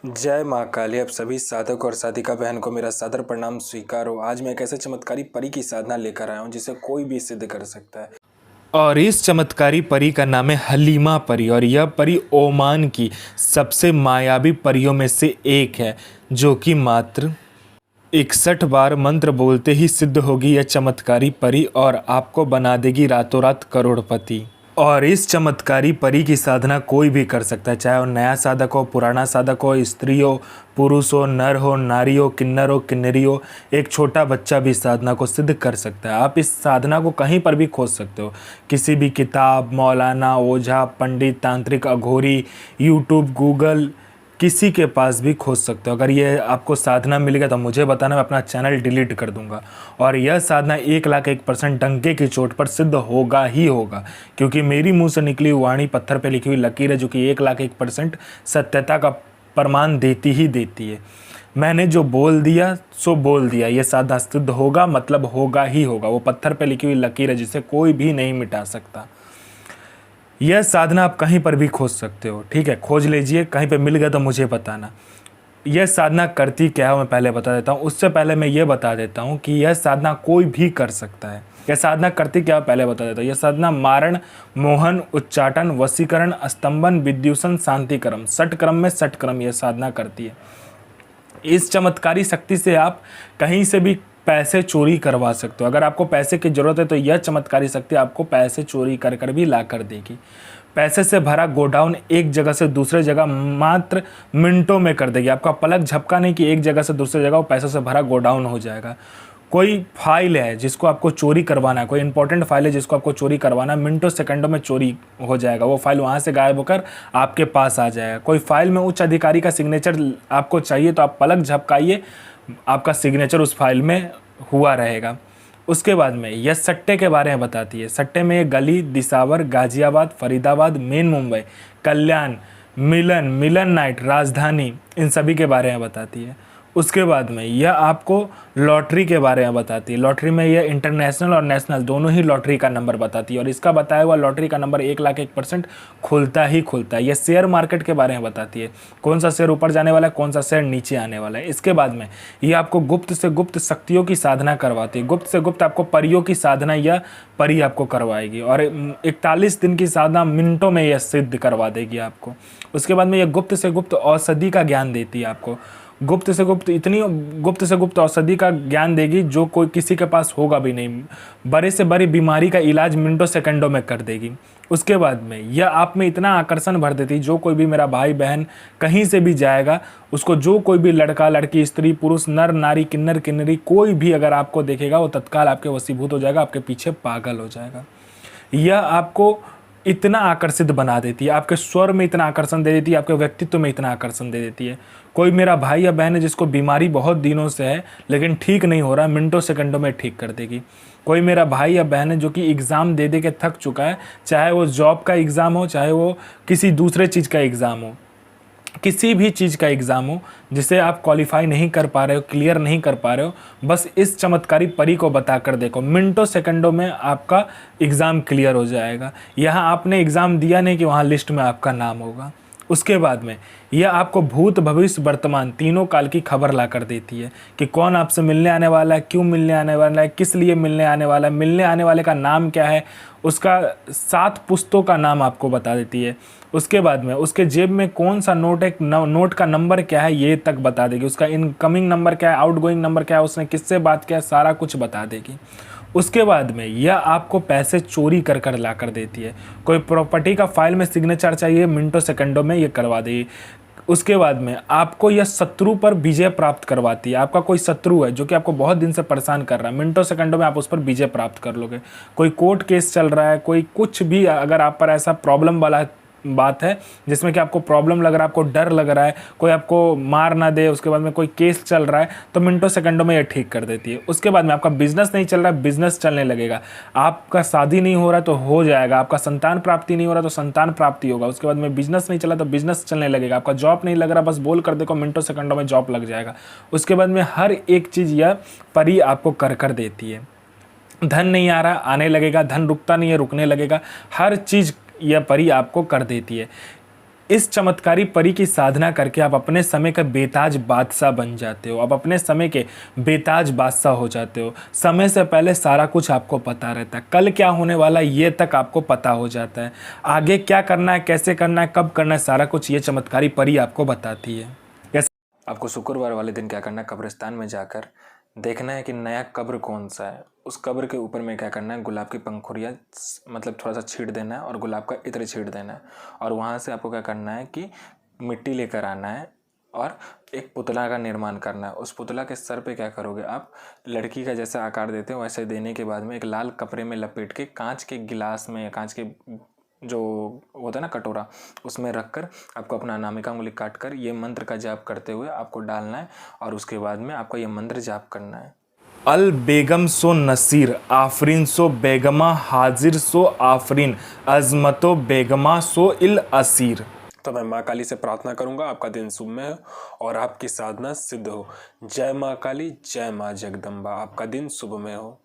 जय माँ काली। अब सभी साधक और साधिका बहन को मेरा सादर प्रणाम स्वीकार हो। आज मैं एक ऐसे चमत्कारी परी की साधना लेकर आया हूँ जिसे कोई भी सिद्ध कर सकता है। और इस चमत्कारी परी का नाम है हलीमा परी। और यह परी ओमान की सबसे मायावी परियों में से एक है, जो कि मात्र 61 बार मंत्र बोलते ही सिद्ध होगी यह चमत्कारी परी और आपको बना देगी रातों रात करोड़पति। और इस चमत्कारी परी की साधना कोई भी कर सकता है, चाहे वो नया साधक हो, पुराना साधक हो, स्त्री हो, पुरुष हो, नर हो, नारी हो, किन्नर हो, किन्नरी हो, एक छोटा बच्चा भी साधना को सिद्ध कर सकता है। आप इस साधना को कहीं पर भी खोज सकते हो, किसी भी किताब, मौलाना, ओझा, पंडित, तांत्रिक, अघोरी, यूट्यूब, गूगल, किसी के पास भी खोज सकते हो। अगर ये आपको साधना मिल गया तो मुझे बताना, मैं अपना चैनल डिलीट कर दूंगा। और यह साधना 1,01% डंके की चोट पर सिद्ध होगा ही होगा, क्योंकि मेरी मुंह से निकली वाणी पत्थर पे लिखी हुई लकीर है, जो कि 1,01% सत्यता का प्रमाण देती ही देती है। मैंने जो बोल दिया सो बोल दिया, यह साधना सिद्ध होगा मतलब होगा ही होगा। वो पत्थर पे लिखी हुई लकीर है जिसे कोई भी नहीं मिटा सकता। यह साधना आप कहीं पर भी खोज सकते हो, ठीक है, खोज लीजिए, कहीं पे मिल गया तो मुझे बताना। यह साधना करती क्या है मैं पहले बता देता हूँ। उससे पहले मैं ये बता देता हूँ कि यह साधना कोई भी कर सकता है। यह साधना करती क्या है पहले बता देता हूँ। यह साधना मारण, मोहन, उच्चाटन, वशीकरण, स्तंभन, विद्युषण, शांतिक्रम, षट क्रम में षट क्रम यह साधना करती है। इस चमत्कारी शक्ति से आप कहीं से भी पैसे चोरी करवा सकते हो। अगर आपको पैसे की ज़रूरत है तो यह चमत्कारी शक्ति आपको पैसे चोरी कर कर भी ला कर देगी। पैसे से भरा गोडाउन एक जगह से दूसरे जगह मात्र मिनटों में कर देगी। आपका पलक झपका नहीं कि एक जगह से दूसरी जगह वो पैसों से भरा गोडाउन हो जाएगा। कोई फाइल है जिसको आपको चोरी करवाना है, कोई इंपॉर्टेंट फाइल है जिसको आपको चोरी करवाना है, मिनटों सेकंडों में चोरी हो जाएगा। वो फाइल वहाँ से गायब होकर आपके पास आ जाएगा। कोई फाइल में उच्च अधिकारी का सिग्नेचर आपको चाहिए तो आप पलक झपकाइए, आपका सिग्नेचर उस फाइल में हुआ रहेगा। उसके बाद में यह सट्टे के बारे में बताती है। सट्टे में ये गली, दिसावर, गाजियाबाद, फरीदाबाद, मेन मुंबई, कल्याण, मिलन, मिलन नाइट, राजधानी, इन सभी के बारे में बताती है। उसके बाद में यह आपको लॉटरी के बारे में बताती है। लॉटरी में यह इंटरनेशनल और नेशनल दोनों ही लॉटरी का नंबर बताती है, और इसका बताया हुआ लॉटरी का नंबर 1,01% खुलता ही खुलता है। यह शेयर मार्केट के बारे में बताती है, कौन सा शेयर ऊपर जाने वाला है, कौन सा शेयर नीचे आने वाला है। इसके बाद में यह आपको गुप्त से गुप्त शक्तियों की साधना करवाती है। गुप्त से गुप्त आपको परियों की साधना यह परी आपको करवाएगी, और 41 दिन की साधना मिनटों में यह सिद्ध करवा देगी आपको। उसके बाद में यह गुप्त से गुप्त औषधि का ज्ञान देती है आपको। गुप्त से गुप्त इतनी गुप्त से गुप्त औषधि का ज्ञान देगी जो कोई किसी के पास होगा भी नहीं। बड़े से बड़ी बीमारी का इलाज मिनटों सेकंडों में कर देगी। उसके बाद में यह आप में इतना आकर्षण भर देती, जो कोई भी मेरा भाई बहन कहीं से भी जाएगा, उसको जो कोई भी लड़का लड़की, स्त्री पुरुष, नर नारी, किन्नर किन्नरी, कोई भी अगर आपको देखेगा वो तत्काल आपके वशीभूत हो जाएगा, आपके पीछे पागल हो जाएगा। यह आपको इतना आकर्षित बना देती है, आपके स्वर में इतना आकर्षण दे देती है, आपके व्यक्तित्व में इतना आकर्षण दे देती है। कोई मेरा भाई या बहन है जिसको बीमारी बहुत दिनों से है लेकिन ठीक नहीं हो रहा, मिनटों सेकंडों में ठीक कर देगी। कोई मेरा भाई या बहन है जो कि एग्ज़ाम दे दे के थक चुका है, चाहे वो जॉब का एग्ज़ाम हो, चाहे वो किसी दूसरे चीज़ का एग्ज़ाम हो, किसी भी चीज़ का एग्ज़ाम हो जिसे आप क्वालिफाई नहीं कर पा रहे हो, क्लियर नहीं कर पा रहे हो, बस इस चमत्कारी परी को बता कर देखो, मिनटों सेकंडों में आपका एग्ज़ाम क्लियर हो जाएगा। यहाँ आपने एग्ज़ाम दिया नहीं कि वहाँ लिस्ट में आपका नाम होगा। उसके बाद में यह आपको भूत भविष्य वर्तमान तीनों काल की खबर ला कर देती है कि कौन आपसे मिलने आने वाला है, क्यों मिलने आने वाला है, किस लिए मिलने आने वाला है, मिलने आने वाले का नाम क्या है, उसका 7 पुस्तों का नाम आपको बता देती है। उसके बाद में उसके जेब में कौन सा नोट है, नोट का नंबर क्या है ये तक बता देगी। उसका इनकमिंग नंबर क्या है, आउटगोइंग नंबर क्या है, उसने किससे बात किया, सारा कुछ बता देगी। उसके बाद में यह आपको पैसे चोरी कर कर ला कर देती है। कोई प्रॉपर्टी का फाइल में सिग्नेचर चाहिए, मिनटों सेकंडों में ये करवा देगी। उसके बाद में आपको यह शत्रु पर विजय प्राप्त करवाती है। आपका कोई शत्रु है जो कि आपको बहुत दिन से परेशान कर रहा है, मिनटों सेकंडों में आप उस पर विजय प्राप्त कर लोगे। कोई कोर्ट केस चल रहा है, कोई कुछ भी अगर आप पर ऐसा प्रॉब्लम वाला बात है जिसमें कि आपको प्रॉब्लम लग रहा है, आपको डर लग रहा है, कोई आपको मार ना दे, उसके बाद में कोई केस चल रहा है, तो मिनटों सेकंडों में ये ठीक कर देती है। उसके बाद में आपका बिजनेस नहीं चल रहा है, बिजनेस चलने लगेगा। आपका शादी नहीं हो रहा तो हो जाएगा, आपका संतान प्राप्ति नहीं हो रहा तो संतान प्राप्ति होगा। उसके बाद में बिजनेस नहीं चला तो बिजनेस चलने लगेगा। आपका जॉब नहीं लग रहा, बस बोल कर देखो, मिनटों सेकंडों में जॉब लग जाएगा। उसके बाद में हर एक चीज़ यह परी आपको कर कर देती है। धन नहीं आ रहा, आने लगेगा, धन रुकता नहीं है, रुकने लगेगा। हर चीज़ यह परी आपको कर देती है। इस चमत्कारी परी की साधना करके आप अपने समय का बेताज बादशाह बन जाते हो। आप अपने समय के बेताज बादशाह हो जाते हो। समय से पहले सारा कुछ आपको पता रहता है। कल क्या होने वाला है ये तक आपको पता हो जाता है। आगे क्या करना है, कैसे करना है, कब करना है, सारा कुछ ये चमत्कारी परी आपको बताती है। आपको शुक्रवार वाले दिन क्या करना है, कब्रिस्तान में जाकर देखना है कि नया कब्र कौन सा है। उस कब्र के ऊपर में क्या करना है, गुलाब की पंखुड़ियाँ मतलब थोड़ा सा छींट देना है और गुलाब का इत्र छींट देना है। और वहाँ से आपको क्या करना है कि मिट्टी लेकर आना है और एक पुतला का निर्माण करना है। उस पुतला के सर पे क्या करोगे आप, लड़की का जैसा आकार देते हो वैसे देने के बाद में एक लाल कपड़े में लपेट के कांच के गिलास में, कांच के जो होता है ना कटोरा, उसमें रखकर आपको अपना अनामिका उंगली काट कर ये मंत्र का जाप करते हुए आपको डालना है और उसके बाद में आपको ये मंत्र जाप करना है। अल बेगम सो नसीर आफरीन सो बेगमा हाजिर सो आफरीन अजमतो बेगमा सो इल असीर। तो मैं माँ काली से प्रार्थना करूंगा आपका दिन शुभमय हो और आपकी साधना सिद्ध हो। जय माँ काली, जय माँ जगदम्बा। आपका दिन शुभमय हो।